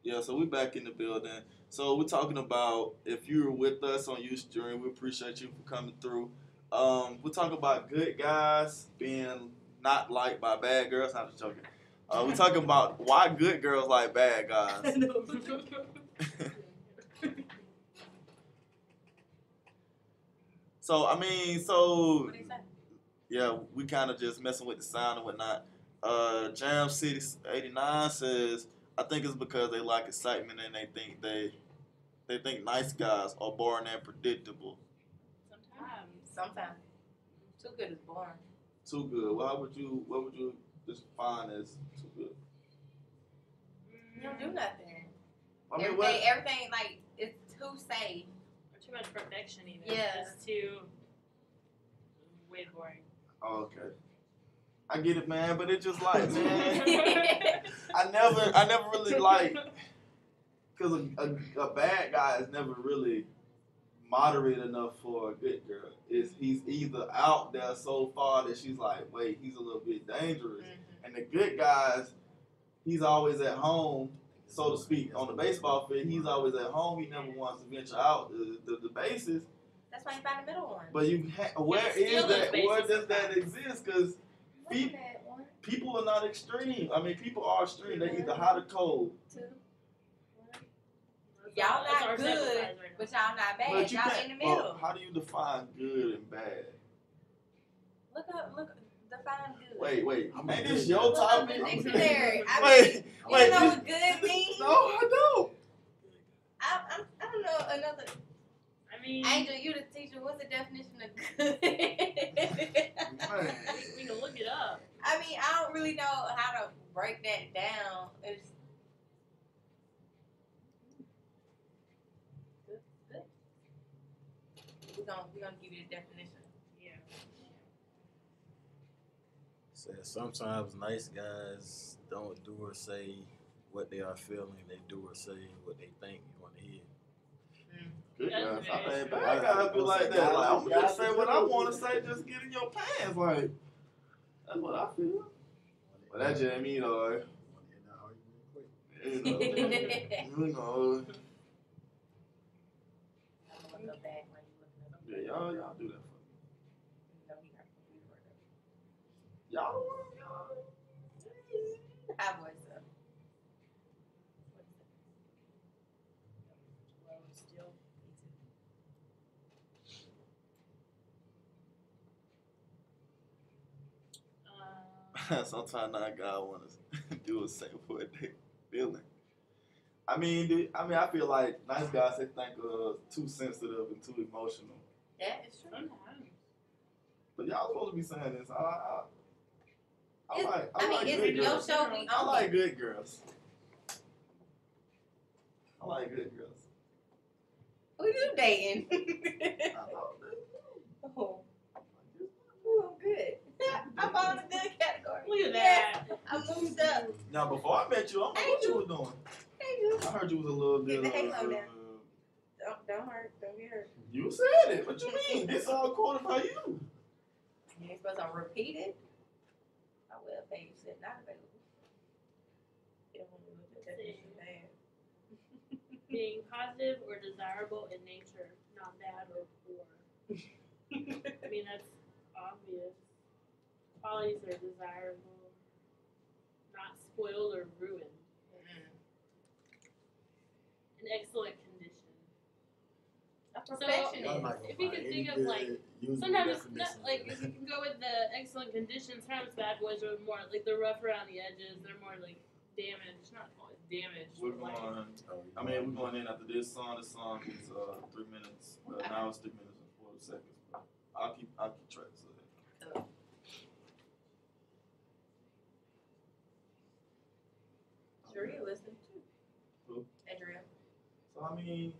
Yeah, so we back in the building. So we're talking about if you were with us on Ustream, we appreciate you for coming through. We're talking about good guys being not liked by bad girls. I'm just joking. We're talking about why good girls like bad guys. So I mean, so What do you say? yeah, we kind of just messing with the sound and whatnot. Jam City 89 says, I think it's because they like excitement and they think nice guys are boring and predictable. Sometimes. Too good is boring. Too good. What would you define as too good? You don't do nothing. I mean, everything like it's too safe. Or too much perfection even. Yeah. It's too way boring. Oh, okay. I get it, man, but it's just like, man, I never really like, because a bad guy is never really moderate enough for a good girl. He's either out there so far that she's like, wait, he's a little bit dangerous, and the good guys, he's always at home, so to speak, on the baseball field. He's always at home. He never wants to venture out the bases. That's why you find the middle one. But where is that? Where does that exist? Because people are not extreme. I mean, people are extreme. They either hot or cold. Y'all not good, but y'all not bad. But y'all in the middle. How do you define good and bad? Look, define good. Wait. Ain't this your topic? Look up the dictionary. Wait. You know what good means? No, I don't. I don't know another. I mean, Angel, you the teacher. What's the definition of good? we can look it up. I mean, I don't really know how to break that down. It's good. We're gonna give you the definition. Yeah. Says sometimes nice guys don't do or say what they are feeling. They do or say what they think you want to hear. Good That's guys. I very mean, true. bad guys be like that. Like, I'm gonna just say what I want to say. Just get in your pants. Like, that's what I feel. But that just ain't me though. You know. I'm gonna go back when you looking at them. Yeah, y'all do that for me. No, he got the computer right there. Y'all the one, y'all. High voice up. Well, still. Sometimes that guy want to do the same what they feeling. I feel like nice guys they think too sensitive and too emotional. Yeah, it's true. Sometimes. But y'all supposed to be saying this. I like it's good your girls. show. We I own like it. good girls. I like good girls. Who you dating? I love it. Oh, ooh, I'm good. I fall in the good category. Look at Yeah, that. I moved up. Now before I met you, I don't know what you was doing. Hey, you. I heard you was a little bit. Get the halo down. Don't hurt. Don't get hurt. You said it. What you mean? This all quoted by you. You ain't supposed to repeat it. I will pay you said not available. You don't want me to look at that definition bad. Being positive or desirable in nature, not bad or poor. I mean, that's obvious. Qualities are desirable, not spoiled or ruined. In excellent condition. A perfectionist. If you could think of like, sometimes it's not, like if you can go with the excellent conditions, sometimes bad boys are more like they're rough around the edges, they're more like damaged, not always damaged. We're but, going. like, We're going in after this song. This song is 3 minutes. Now it's 3 minutes and 40 seconds. But I'll keep track of that. Sure, you listen too. Who? Adriel. So I mean,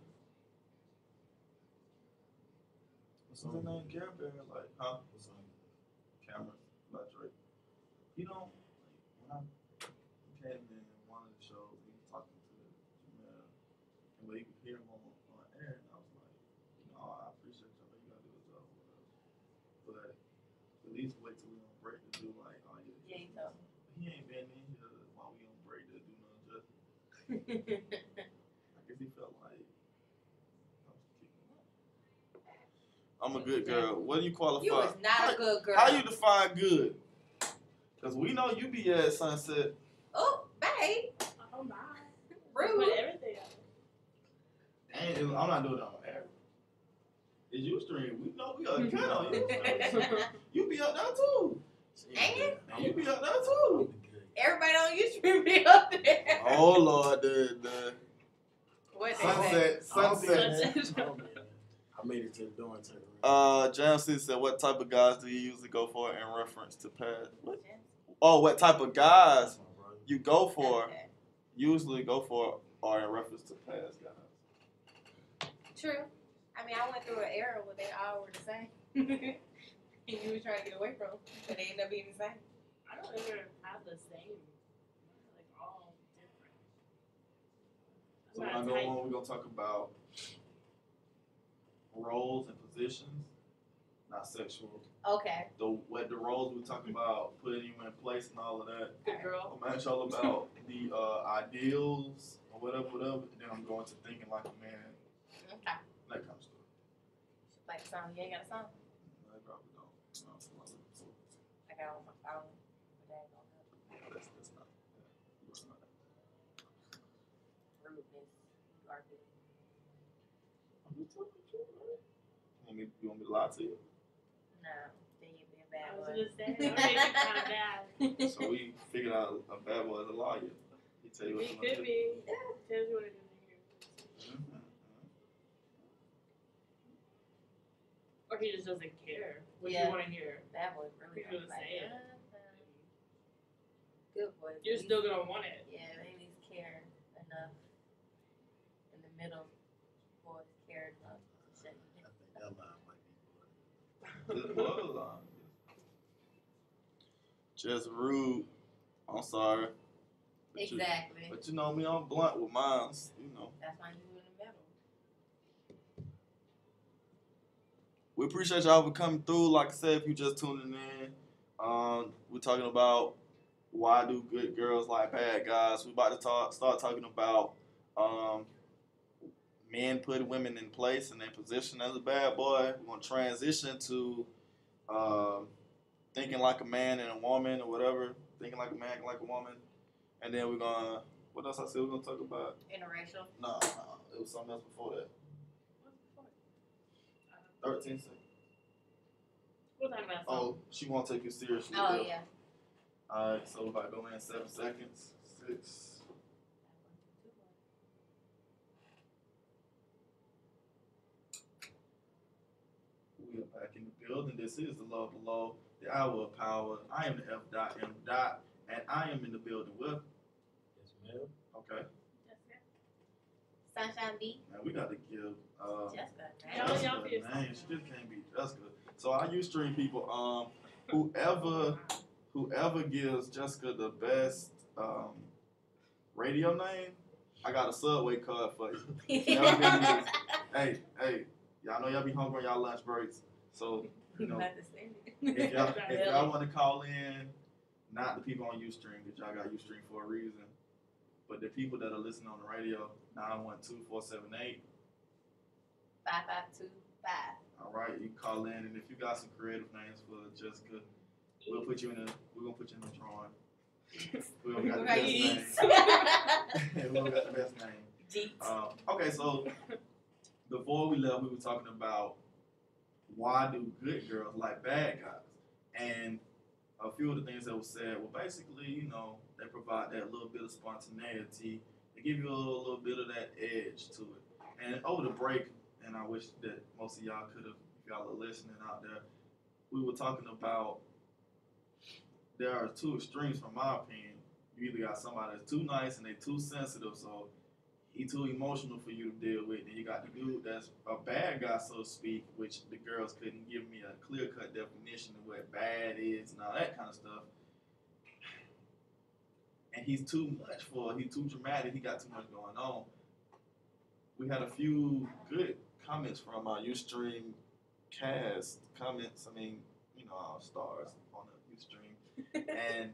what's his name? Gary Bear, like, huh? What's on camera? Not Drake. You know, like, when I came in one of the shows, he was talking to Jamel, and we could hear him on air, and I was like, I appreciate y'all, you gotta do a job with us, but at least wait till we on break to do like, oh yeah. Yeah, you know. He ain't been in here while we on break to do no justice. I guess he felt like I'm a good girl. What do you qualify? You was not a good girl. How you define good? Because we know you be at Sunset. Oh, babe. Oh my. Rude. Put everything out. Dang, I'm not doing it on air. It's Ustream. We know we got a cut on you. You be up there too. And? You be up there too. Everybody on YouTube be up there. Oh Lord, the What they say? sunset. I made it to the door and turned around. Jam C said, "What type of guys do you usually go for in reference to past? What? Oh, what type of guys you go for? Okay. Usually go for are in reference to past guys." True. I mean, I went through an era where they all were the same. And you were trying to get away from them, but they end up being the same. I don't ever have the same. Like all different. So I'm when I not go tight. on, we're gonna talk about roles and positions, not sexual. Okay. What the roles we're talking about, putting you in place and all of that. Good girl. I'm actually all about the ideals or whatever. And then I'm going to thinking like a man. Okay. That kind of stuff. Like a song. You ain't got a song? I probably don't. No, so I got it on my phone. But that ain't gonna help. that's not. That's not. Rudeness. You are good. I'm just telling you the truth, man. You want me to lie to you? No. Then you'd be a I bad was boy. just saying, that makes me kind of bad. So we figured out a bad boy is a liar. He tell you what It you want to could do. be. Tells you what it is. Or he just doesn't care what Yeah. you want to hear. Bad boy really People don't like say it. Good boy. You're still gonna want it. Yeah, they at least care enough in the middle. Boys care enough to shut you I down. think that line might be Just was just rude. I'm sorry. But you- Exactly. But you know me, I'm blunt with mine. You know. That's why you in the middle. We appreciate y'all for coming through. Like I said, if you just tuning in, we're talking about why do good girls like bad guys. We about to start talking about men putting women in place and their position as a bad boy. We're gonna transition to thinking like a man and a woman or whatever. Thinking like a man, acting like a woman, and then we're gonna. What else I said we're gonna talk about? Interracial. No, it was something else before that. What's the point? 13 seconds. We'll talk about something. Oh, she won't take you seriously. Oh, Bill. yeah. Alright, so we're about to go in 7 seconds. 6. We are back in the building. This is the Love Below, the Hour of Power. I am the F.M. And I am in the building with. Yes, ma'am. Okay. Sunshine B. Man, we got to give Jessica. Y'all Jessica be a name. She just can't be Jessica. So I use stream people. Whoever gives Jessica the best radio name, I got a Subway card for you. Hey, y'all know y'all be hungry on y'all lunch breaks. So, you know, if y'all want to call in, not the people on Ustream, because y'all got Ustream for a reason, but the people that are listening on the radio, 912-478. 5525. All right, you can call in, and if you got some creative names for Jessica, we're gonna put you in the drawing. We don't got the best name. We don't got the best name. Jeets. Okay, so before we left, we were talking about why do good girls like bad guys, and a few of the things that were said were basically, you know, they provide that little bit of spontaneity. They give you a little bit of that edge to it. And over the break, and I wish that most of y'all could have, if y'all are listening out there, we were talking about there are two extremes from my opinion. You either got somebody that's too nice and they too sensitive, so he too emotional for you to deal with. And you got the dude that's a bad guy, so to speak, which the girls couldn't give me a clear-cut definition of what bad is and all that kind of stuff. And he's too much he's too dramatic, he got too much going on. We had a few good comments from our Ustream cast comments. I mean, you know, our stars on the Ustream. And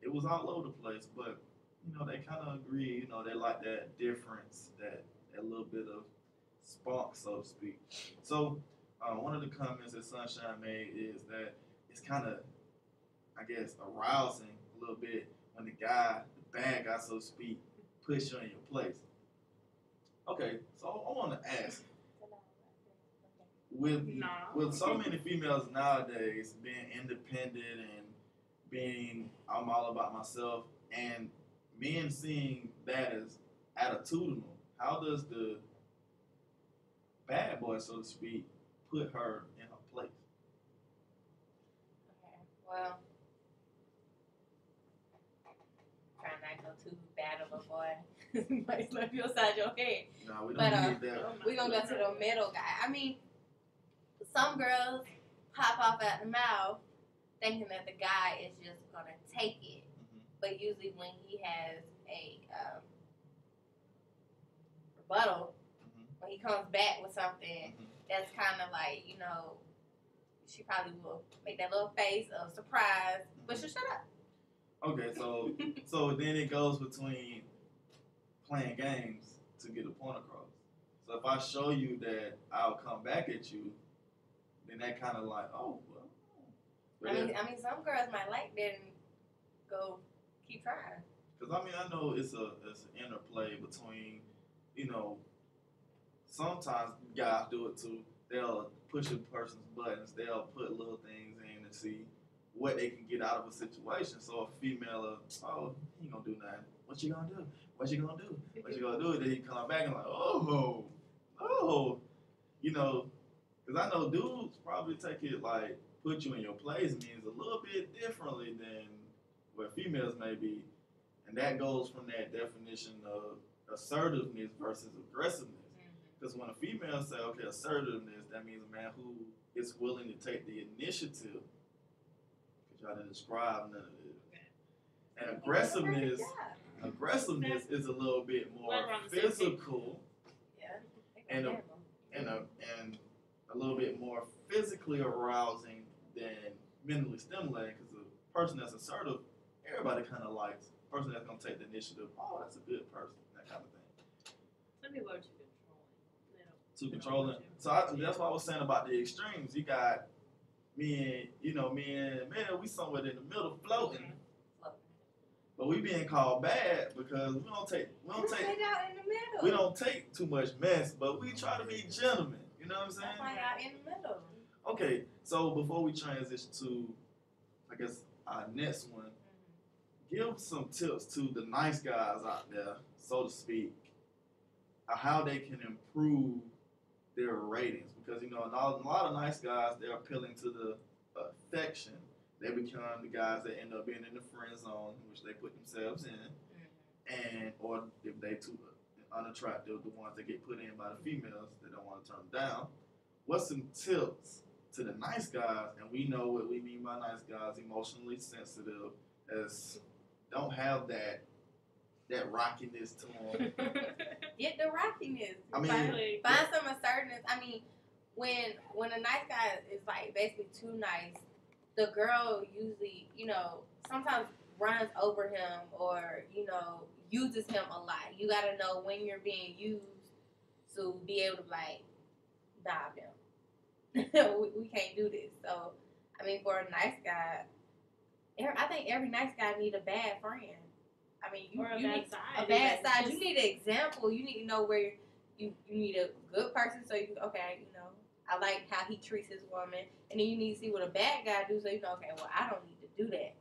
it was all over the place, but they kind of agree. They like that difference, that little bit of spark, so to speak. So, one of the comments that Sunshine made is that it's kind of, I guess, arousing a little bit when the bad guy, so to speak, puts you in your place. Okay, so I want to ask, with No. with so many females nowadays being independent and being I'm all about myself, and men seeing that as attitudinal, how does the bad boy, so to speak, put her in her place? Okay, well, trying not to go too bad of a boy. You might slap you upside your head. No, we But, don't need that. We're gonna go to the middle guy. I mean, some girls pop off at the mouth thinking that the guy is just gonna take it. Mhm. But usually when he has a rebuttal, Mhm. when he comes back with something Mhm. that's kind of like, she probably will make that little face of surprise, but she'll shut up. Okay, so then it goes between playing games to get a point across. So if I show you that I'll come back at you, then that kind of like, oh, well. I mean, some girls might like that and go keep trying. Because I know it's an interplay between, sometimes guys do it too. They'll push a person's buttons. They'll put little things in and see what they can get out of a situation. So a female, he ain't gonna do nothing. What you gonna do? What you gonna do? What you gonna do? Then he come back and like, oh, because I know dudes probably take it like put you in your place means a little bit differently than where females may be, and that goes from that definition of assertiveness versus aggressiveness. Because when a female say, okay, assertiveness, that means a man who is willing to take the initiative. Because y'all didn't describe none of it. And aggressiveness is a little bit more physical and a little bit more physically arousing than mentally stimulating. Because a person that's assertive, everybody kind of likes. A person that's going to take the initiative, oh, that's a good person, that kind of thing. Some people are too Too controlling. So that's what I was saying about the extremes. You got me and man, we somewhere in the middle floating. But we being called bad because we don't take out in the middle. we don't take too much mess, but we try to be gentlemen. You know what I'm saying? That's why y'all in the middle. Okay, so before we transition to, I guess, our next one, give some tips to the nice guys out there, so to speak, how they can improve their ratings. Because, a lot of nice guys, they're appealing to the affection. They become the guys that end up being in the friend zone, which they put themselves in. And, or if they too unattractive, the ones that get put in by the females that don't want to turn them down. What's some tips to the nice guys? And we know what we mean by nice guys, emotionally sensitive, as don't have that rockiness to them. Get the rockiness. I mean, find some assertiveness. I mean, when a nice guy is like basically too nice, the girl usually, sometimes runs over him or, uses him a lot. You gotta know when you're being used to be able to like dive him. we can't do this. So, I mean, for a nice guy, I think every nice guy need a bad friend. I mean, you need a bad side. You need an example. You need to know where you need a good person. So I like how he treats his woman, and then you need to see what a bad guy do. So okay, well, I don't need to do that.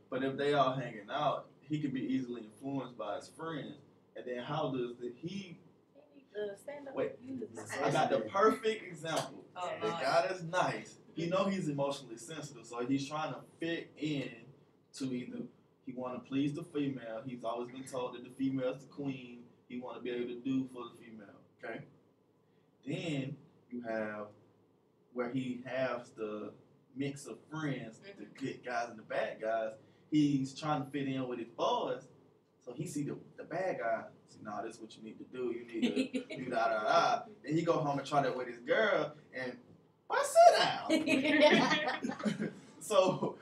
But if they all hanging out, he could be easily influenced by his friends. And then how does he? Wait, I got the perfect example. The guy that's nice, he he's emotionally sensitive, so he's trying to fit in to either. He want to please the female. He's always been told that the female's the queen. He want to be able to do for the female. Okay. Then you have where he has the mix of friends, the good guys and the bad guys. He's trying to fit in with his boys, so he see the bad guy. See, nah, this is what you need to do. You need to do da. Then he go home and try that with his girl, and sit down. So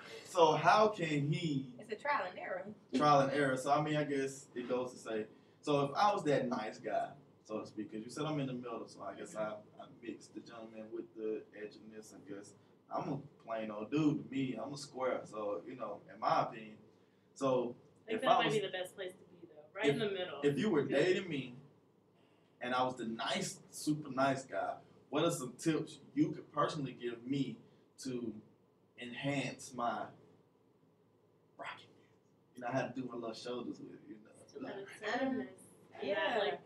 how can he It's a trial and error. Trial and error. So I mean, I guess it goes to say, so if I was that nice guy, so to speak, because you said I'm in the middle, so I guess I mixed the gentleman with the edginess. I guess I'm a plain old dude. To me, I'm a square. So in my opinion, so I think if that I might was, be the best place to be, though. Right in the middle. if you were dating me, and I was the nice, super nice guy, what are some tips you could personally give me to enhance my rocking? I had to do my little shoulders with it, Assertiveness. Yeah. Like,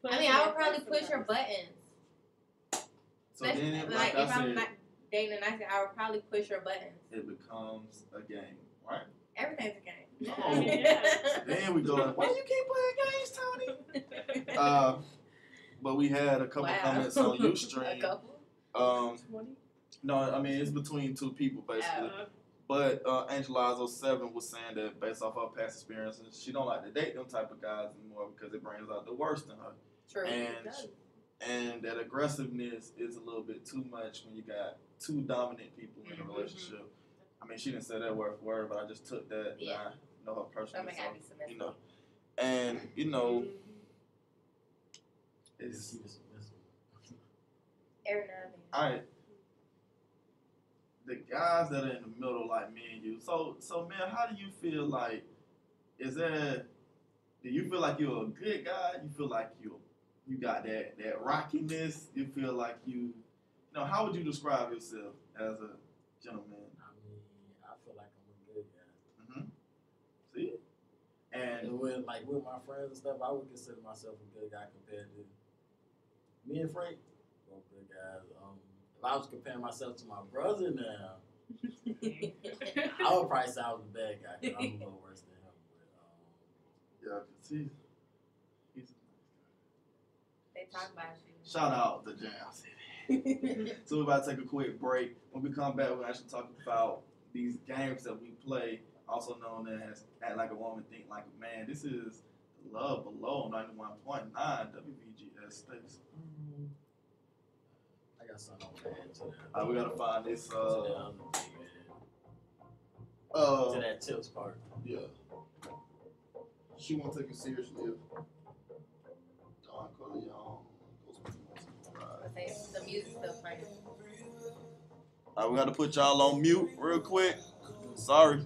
put I us mean, in I our would probably place push her sometimes. buttons. So then, Like like I if I'm said, not dating a nice guy, I would probably push her buttons. it becomes a game, right? Everything's a game. Oh, Yeah. then we go, why you keep playing games, Tony? But we had a couple comments on A Ustream. couple. 20? No, I mean it's between two people basically. But Angelazo7 was saying that based off her past experiences, she don't like to date them type of guys anymore because it brings out the worst in her. True. And that aggressiveness is a little bit too much when you got two dominant people in a relationship. I mean, she didn't say that word for word, but I just took that. Yeah. And I know her personally. Something gotta be submissive. It's Every now and then. the guys that are in the middle, like me and you. So man, how do you feel like? Do you feel like you're a good guy? You feel like you got that rockiness? You feel like how would you describe yourself as a gentleman? I mean, I feel like I'm a good guy. See, and with my friends and stuff, I would consider myself a good guy compared to me and Frank. Both good guys. If I was comparing myself to my brother now, I would probably say I was a bad guy because I'm a little worse than him. But, yeah, he's a nice They talk about you. guy. Shout out to Jam City. So we're about to take a quick break. When we come back, we'll actually talk about these games that we play, also known as Act Like a Woman, Think Like a Man. This is Love Below 91.9 WVGS States. I got something to add to that. We gotta find this. To the other thing, man. To that tips part. Yeah. She won't take it seriously if Don Corleone goes with the The music's still playing. we gotta put y'all on mute real quick. Sorry.